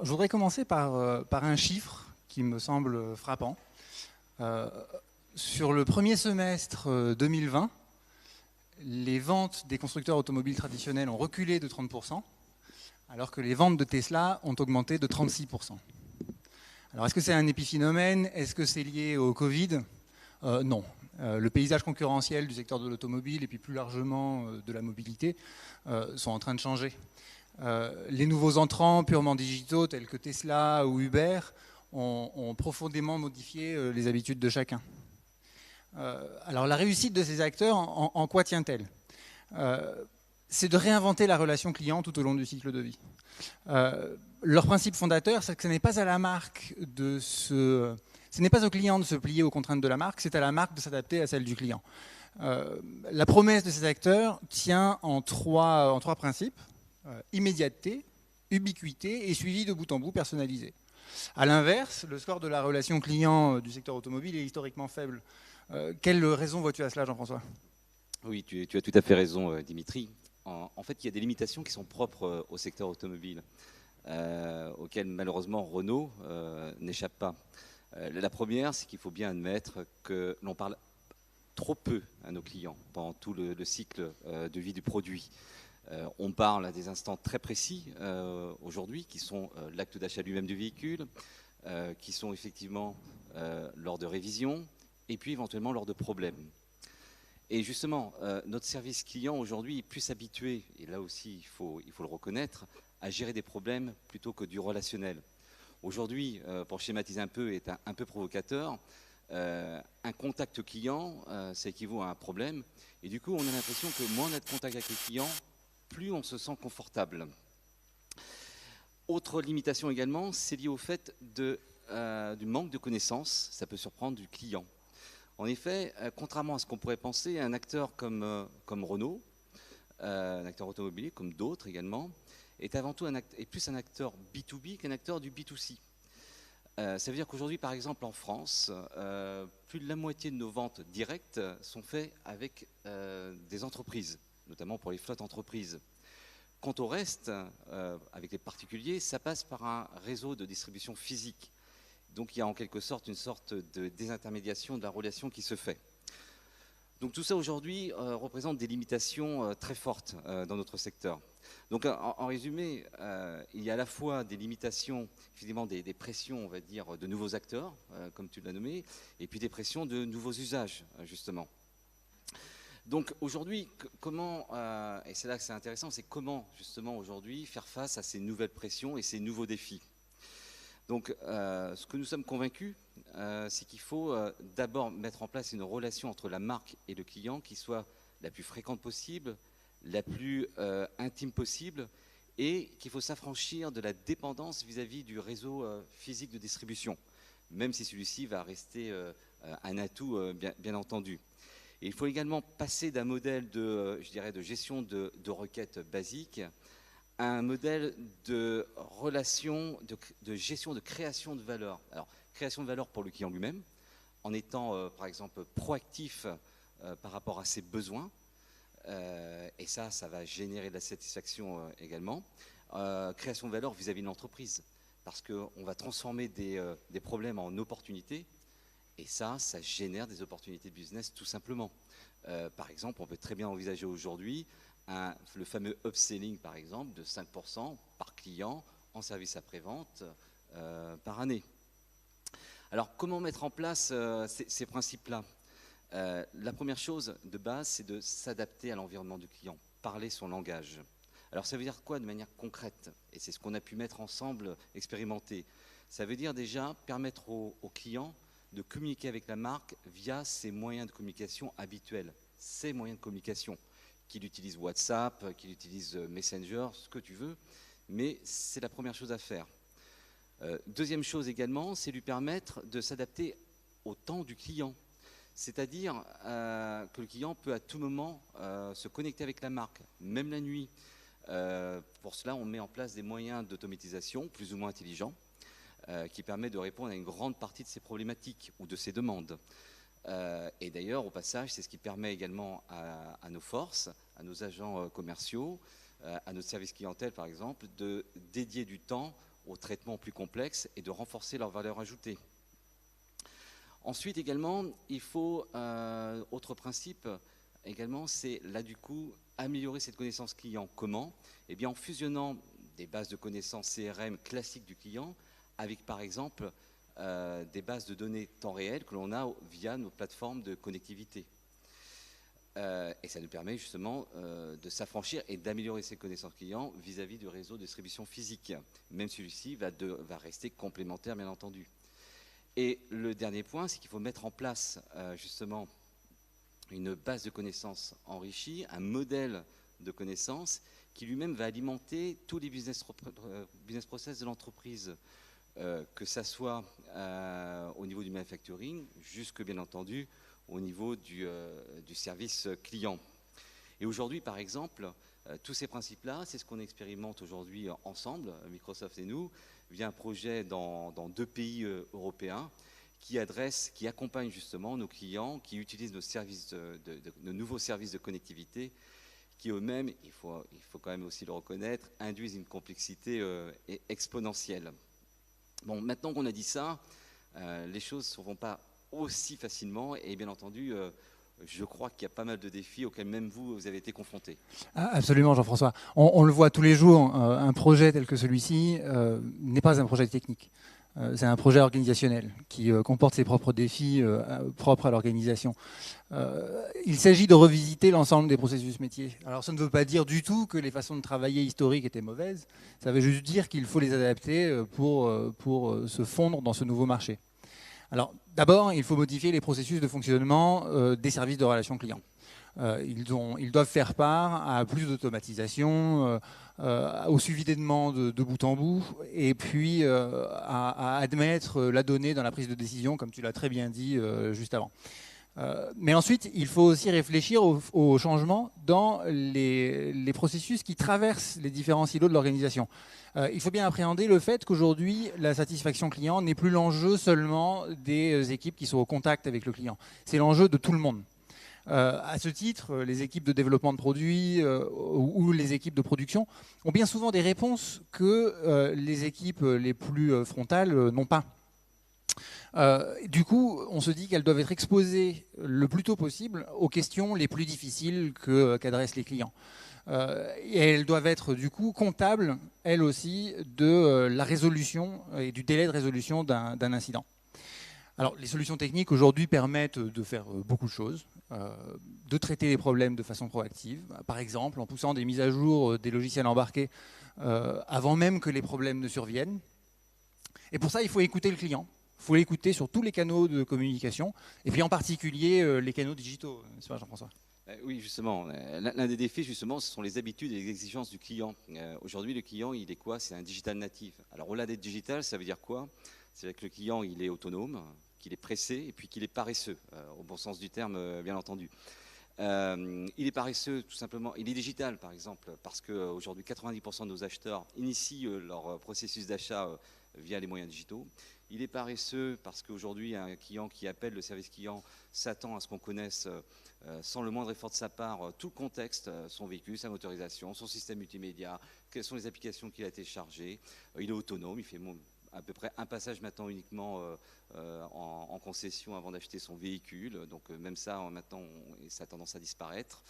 je voudrais commencer par un chiffre qui me semble frappant. Sur le premier semestre 2020, les ventes des constructeurs automobiles traditionnels ont reculé de 30%, alors que les ventes de Tesla ont augmenté de 36%. Alors, est-ce que c'est un épiphénomène? Est-ce que c'est lié au Covid? Non. Le paysage concurrentiel du secteur de l'automobile et puis plus largement de la mobilité sont en train de changer. Les nouveaux entrants purement digitaux tels que Tesla ou Uber ont profondément modifié les habitudes de chacun. Alors la réussite de ces acteurs, en quoi tient-elle? C'est de réinventer la relation client tout au long du cycle de vie. Leur principe fondateur, c'est que ce n'est pas à la marque ce n'est pas au client de se plier aux contraintes de la marque, c'est à la marque de s'adapter à celles du client. La promesse de ces acteurs tient en trois principes. Immédiateté, ubiquité et suivi de bout en bout personnalisé. A l'inverse, le score de la relation client du secteur automobile est historiquement faible. Quelle raison vois-tu à cela, Jean-François? Oui, tu as tout à fait raison, Dimitri. En fait, il y a des limitations qui sont propres au secteur automobile, auxquelles malheureusement Renault n'échappe pas. La première, c'est qu'il faut bien admettre que l'on parle trop peu à nos clients pendant tout le cycle de vie du produit. On parle à des instants très précis aujourd'hui, qui sont l'acte d'achat lui-même du véhicule, qui sont effectivement lors de révision, et puis éventuellement lors de problèmes. Et justement, notre service client aujourd'hui est plus habitué, et là aussi il faut le reconnaître, à gérer des problèmes plutôt que du relationnel. Aujourd'hui, pour schématiser un peu, est un peu provocateur, un contact client, ça équivaut à un problème, et du coup on a l'impression que moins on a de contact avec les clients, plus on se sent confortable. Autre limitation également, c'est lié au fait du manque de connaissances, ça peut surprendre, du client. En effet, contrairement à ce qu'on pourrait penser, un acteur comme Renault, un acteur automobile comme d'autres également, est avant tout plus un acteur B2B qu'un acteur du B2C. Ça veut dire qu'aujourd'hui, par exemple en France, plus de la moitié de nos ventes directes sont faites avec des entreprises, notamment pour les flottes entreprises. Quant au reste, avec les particuliers, ça passe par un réseau de distribution physique. Donc il y a en quelque sorte une sorte de désintermédiation de la relation qui se fait. Donc tout ça aujourd'hui représente des limitations très fortes dans notre secteur. Donc en résumé, il y a à la fois des limitations, finalement des pressions, on va dire, de nouveaux acteurs, comme tu l'as nommé, et puis des pressions de nouveaux usages, justement. Donc aujourd'hui, comment, et c'est là que c'est intéressant, c'est comment justement aujourd'hui faire face à ces nouvelles pressions et ces nouveaux défis. Donc ce que nous sommes convaincus, c'est qu'il faut d'abord mettre en place une relation entre la marque et le client qui soit la plus fréquente possible, la plus intime possible, et qu'il faut s'affranchir de la dépendance vis-à-vis du réseau physique de distribution, même si celui-ci va rester un atout bien entendu. Et il faut également passer d'un modèle de gestion de requêtes basiques à un modèle de relation, de gestion, de création de valeur. Alors, création de valeur pour le client lui-même, en étant, par exemple, proactif par rapport à ses besoins. Et ça va générer de la satisfaction également. Création de valeur vis-à-vis de l'entreprise, parce qu'on va transformer des problèmes en opportunités. Et ça génère des opportunités de business tout simplement. Par exemple, on peut très bien envisager aujourd'hui le fameux upselling, par exemple, de 5% par client en service après-vente par année. Alors, comment mettre en place ces principes-là? La première chose de base, c'est de s'adapter à l'environnement du client, parler son langage. Alors, ça veut dire quoi de manière concrète? Et c'est ce qu'on a pu mettre ensemble, expérimenter. Ça veut dire déjà permettre aux clients de communiquer avec la marque via ses moyens de communication habituels, ses moyens de communication, qu'il utilise WhatsApp, qu'il utilise Messenger, ce que tu veux, mais c'est la première chose à faire. Deuxième chose également, c'est lui permettre de s'adapter au temps du client, c'est-à-dire que le client peut à tout moment se connecter avec la marque, même la nuit. Pour cela, on met en place des moyens d'automatisation plus ou moins intelligents, qui permet de répondre à une grande partie de ces problématiques ou de ces demandes. Et d'ailleurs, au passage, c'est ce qui permet également à nos forces, à nos agents commerciaux, à notre service clientèle par exemple, de dédier du temps aux traitements plus complexes et de renforcer leur valeur ajoutée. Ensuite également, il faut, autre principe également, c'est là du coup améliorer cette connaissance client. Comment? Eh bien en fusionnant des bases de connaissances CRM classiques du client avec par exemple des bases de données temps réel que l'on a via nos plateformes de connectivité. Et ça nous permet justement de s'affranchir et d'améliorer ses connaissances clients vis-à-vis du réseau de distribution physique. Même celui-ci va rester complémentaire bien entendu. Et le dernier point, c'est qu'il faut mettre en place justement une base de connaissances enrichie, un modèle de connaissances qui lui-même va alimenter tous les business process de l'entreprise, que ça soit au niveau du manufacturing, jusque bien entendu au niveau du service client. Et aujourd'hui, par exemple, tous ces principes-là, c'est ce qu'on expérimente aujourd'hui ensemble, Microsoft et nous, via un projet dans 2 pays européens qui accompagne justement nos clients qui utilisent nos nouveaux services de connectivité qui eux-mêmes, il faut quand même aussi le reconnaître, induisent une complexité exponentielle. Bon, maintenant qu'on a dit ça, les choses ne vont pas aussi facilement et bien entendu, je crois qu'il y a pas mal de défis auxquels même vous avez été confrontés. Absolument, Jean-François. On le voit tous les jours, un projet tel que celui-ci n'est pas un projet technique. C'est un projet organisationnel qui comporte ses propres défis propres à l'organisation. Il s'agit de revisiter l'ensemble des processus métiers. Alors ça ne veut pas dire du tout que les façons de travailler historiques étaient mauvaises, ça veut juste dire qu'il faut les adapter pour se fondre dans ce nouveau marché. Alors d'abord, il faut modifier les processus de fonctionnement des services de relations clients. Ils doivent faire part à plus d'automatisation, au suivi des demandes de bout en bout, et puis à admettre la donnée dans la prise de décision, comme tu l'as très bien dit juste avant. Mais ensuite, il faut aussi réfléchir au changement dans les processus qui traversent les différents silos de l'organisation. Il faut bien appréhender le fait qu'aujourd'hui, la satisfaction client n'est plus l'enjeu seulement des équipes qui sont au contact avec le client. C'est l'enjeu de tout le monde. À ce titre, les équipes de développement de produits ou les équipes de production ont bien souvent des réponses que les équipes les plus frontales n'ont pas. Du coup, on se dit qu'elles doivent être exposées le plus tôt possible aux questions les plus difficiles qu'adressent les clients. Et elles doivent être du coup comptables, elles aussi, de la résolution et du délai de résolution d'un incident. Alors, les solutions techniques aujourd'hui permettent de faire beaucoup de choses, de traiter les problèmes de façon proactive, par exemple en poussant des mises à jour des logiciels embarqués avant même que les problèmes ne surviennent. Et pour ça, il faut écouter le client. Il faut l'écouter sur tous les canaux de communication, et puis en particulier les canaux digitaux, n'est-ce pas, Jean-François ? Oui, justement. L'un des défis, justement, ce sont les habitudes et les exigences du client. Aujourd'hui, le client, il est quoi? C'est un digital natif. Alors, au-delà d'être digital, ça veut dire quoi? C'est que le client, il est autonome, qu'il est pressé, et puis qu'il est paresseux, au bon sens du terme, bien entendu. Il est paresseux, tout simplement. Il est digital, par exemple, parce qu'aujourd'hui, 90% de nos acheteurs initient leur processus d'achat via les moyens digitaux. Il est paresseux parce qu'aujourd'hui, un client qui appelle le service client s'attend à ce qu'on connaisse, sans le moindre effort de sa part, tout le contexte, son véhicule, sa motorisation, son système multimédia, quelles sont les applications qu'il a téléchargées. Il est autonome, il fait à peu près un passage maintenant uniquement en concession avant d'acheter son véhicule. Donc même ça, maintenant, ça a tendance à disparaître.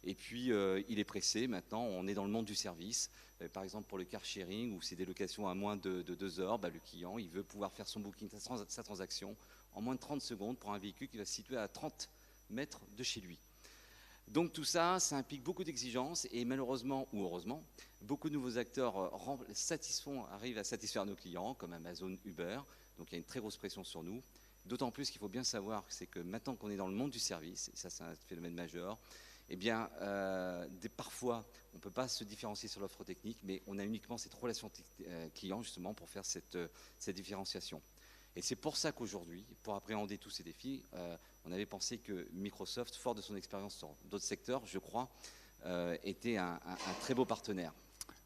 Et puis, il est pressé. Maintenant, on est dans le monde du service. Par exemple, pour le car sharing, où c'est des locations à moins de 2 heures, le client, il veut pouvoir faire son booking, sa transaction, en moins de 30 secondes pour un véhicule qui va se situer à 30 mètres de chez lui. Donc tout ça, ça implique beaucoup d'exigences et malheureusement ou heureusement, beaucoup de nouveaux acteurs arrivent à satisfaire nos clients, comme Amazon, Uber. Donc il y a une très grosse pression sur nous. D'autant plus qu'il faut bien savoir, c'est que maintenant qu'on est dans le monde du service, et ça c'est un phénomène majeur, eh bien, parfois, on ne peut pas se différencier sur l'offre technique, mais on a uniquement cette relation client justement pour faire cette différenciation. Et c'est pour ça qu'aujourd'hui, pour appréhender tous ces défis, on avait pensé que Microsoft, fort de son expérience sur d'autres secteurs, je crois, était un très beau partenaire.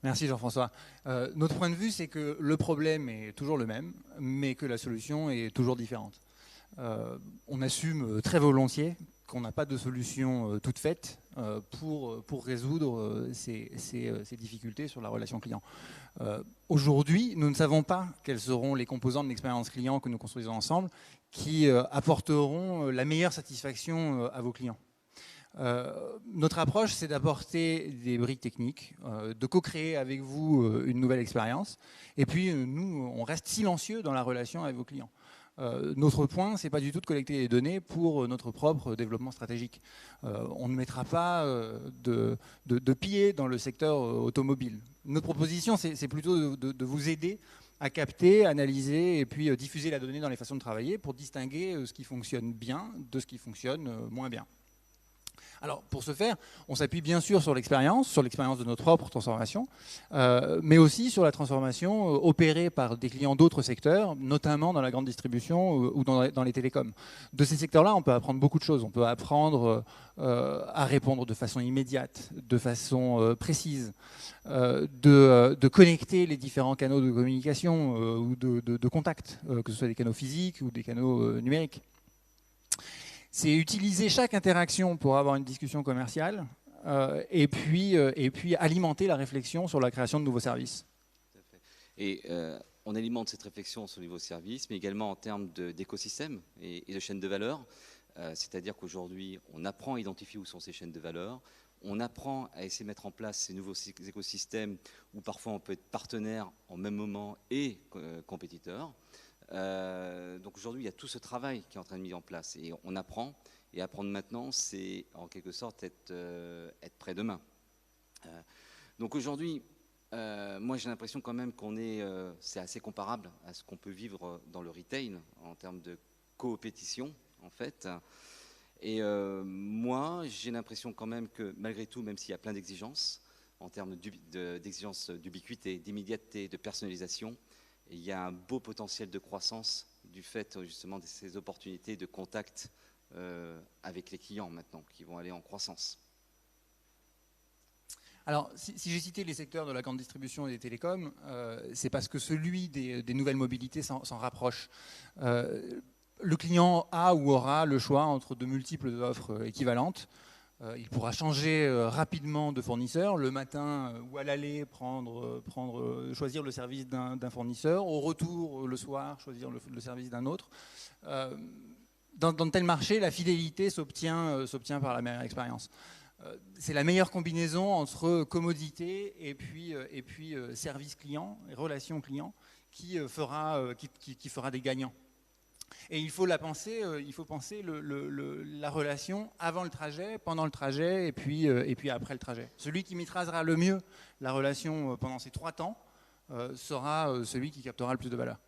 Merci Jean-François. Notre point de vue, c'est que le problème est toujours le même, mais que la solution est toujours différente. On assume très volontiers qu'on n'a pas de solution toute faite pour résoudre ces difficultés sur la relation client. Aujourd'hui, nous ne savons pas quels seront les composants de l'expérience client que nous construisons ensemble qui apporteront la meilleure satisfaction à vos clients. Notre approche, c'est d'apporter des briques techniques, de co-créer avec vous une nouvelle expérience, et puis nous, on reste silencieux dans la relation avec vos clients. Notre point, c'est pas du tout de collecter les données pour notre propre développement stratégique. On ne mettra pas de pied dans le secteur automobile. Notre proposition, c'est plutôt de vous aider à capter, analyser et puis diffuser la donnée dans les façons de travailler pour distinguer ce qui fonctionne bien de ce qui fonctionne moins bien. Alors, pour ce faire, on s'appuie bien sûr sur l'expérience de notre propre transformation, mais aussi sur la transformation opérée par des clients d'autres secteurs, notamment dans la grande distribution ou dans les télécoms. De ces secteurs-là, on peut apprendre beaucoup de choses. On peut apprendre à répondre de façon immédiate, de façon précise, de connecter les différents canaux de communication ou de contact, que ce soit des canaux physiques ou des canaux numériques. C'est utiliser chaque interaction pour avoir une discussion commerciale et puis alimenter la réflexion sur la création de nouveaux services. Tout à fait. Et on alimente cette réflexion sur le niveau service, mais également en termes d'écosystème et de chaînes de valeur. C'est-à-dire qu'aujourd'hui, on apprend à identifier où sont ces chaînes de valeur, on apprend à essayer de mettre en place ces nouveaux écosystèmes où parfois on peut être partenaire en même moment et compétiteur. Donc aujourd'hui, il y a tout ce travail qui est en train de mettre en place et on apprend. Et apprendre maintenant, c'est en quelque sorte être prêt demain. Donc aujourd'hui, moi j'ai l'impression quand même c'est assez comparable à ce qu'on peut vivre dans le retail en termes de coopétition en fait. Et moi, j'ai l'impression quand même que malgré tout, même s'il y a plein d'exigences en termes d'exigences d'ubiquité, d'immédiateté, de personnalisation, il y a un beau potentiel de croissance du fait justement de ces opportunités de contact avec les clients maintenant qui vont aller en croissance. Alors, si j'ai cité les secteurs de la grande distribution et des télécoms, c'est parce que celui des nouvelles mobilités s'en rapproche. Le client a ou aura le choix entre de multiples offres équivalentes. Il pourra changer rapidement de fournisseur, le matin ou à l'aller choisir le service d'un fournisseur, au retour le soir choisir le service d'un autre. Dans de tels marchés, la fidélité s'obtient par la meilleure expérience. C'est la meilleure combinaison entre commodité et puis service client, et relation client qui fera des gagnants. Et il faut penser la relation avant le trajet, pendant le trajet et puis après le trajet. Celui qui maîtrisera le mieux la relation pendant ces 3 temps sera celui qui captera le plus de valeur.